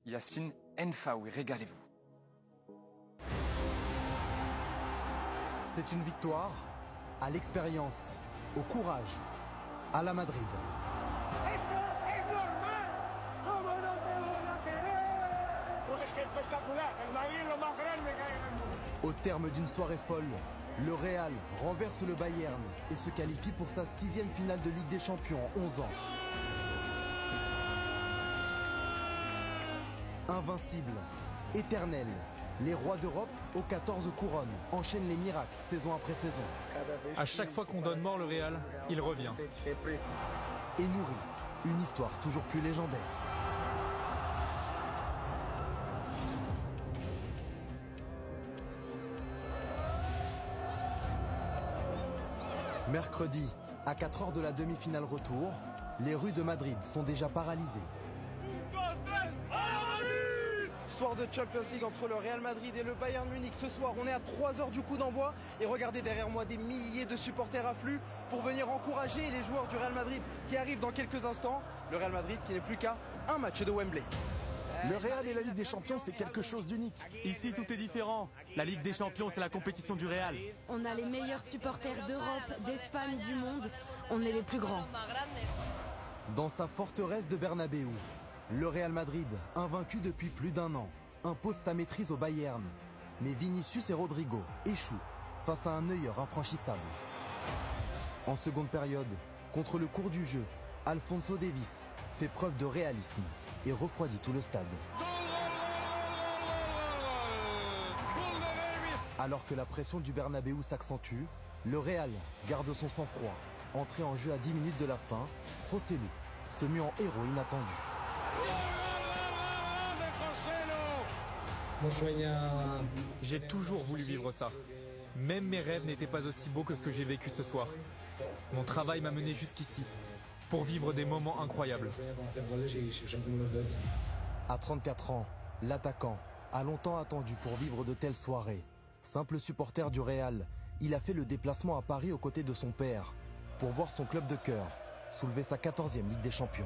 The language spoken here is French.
Yacine N'Faoui, régalez-vous. C'est une victoire à l'expérience, au courage, à la Madrid. Au terme d'une soirée folle, le Real renverse le Bayern et se qualifie pour sa 6e finale de Ligue des Champions en 11 ans. Invincible, éternel, les rois d'Europe aux 14 couronnes enchaînent les miracles saison après saison. À chaque fois qu'on donne mort le Real, il revient. Et nourrit une histoire toujours plus légendaire. Mercredi, à 4 heures de la demi-finale retour, les rues de Madrid sont déjà paralysées. Soir de Champions League entre le Real Madrid et le Bayern Munich. Ce soir, on est à 3 heures du coup d'envoi. Et regardez derrière moi, des milliers de supporters affluent pour venir encourager les joueurs du Real Madrid qui arrivent dans quelques instants. Le Real Madrid qui n'est plus qu'à un match de Wembley. Le Real et la Ligue des Champions, c'est quelque chose d'unique. Ici, tout est différent. La Ligue des Champions, c'est la compétition du Real. On a les meilleurs supporters d'Europe, d'Espagne, du monde. On est les plus grands. Dans sa forteresse de Bernabéu, le Real Madrid, invaincu depuis plus d'1 an, impose sa maîtrise au Bayern. Mais Vinicius et Rodrigo échouent face à un Neuer infranchissable. En seconde période, contre le cours du jeu, Alphonso Davies fait preuve de réalisme et refroidit tout le stade. Alors que la pression du Bernabéu s'accentue, le Real garde son sang-froid. Entré en jeu à 10 minutes de la fin, Joselu se met en héros inattendu. J'ai toujours voulu vivre ça. Même mes rêves n'étaient pas aussi beaux que ce que j'ai vécu ce soir. Mon travail m'a mené jusqu'ici, pour vivre des moments incroyables. À 34 ans, l'attaquant a longtemps attendu pour vivre de telles soirées. Simple supporter du Real, il a fait le déplacement à Paris aux côtés de son père pour voir son club de cœur soulever sa 14e Ligue des Champions.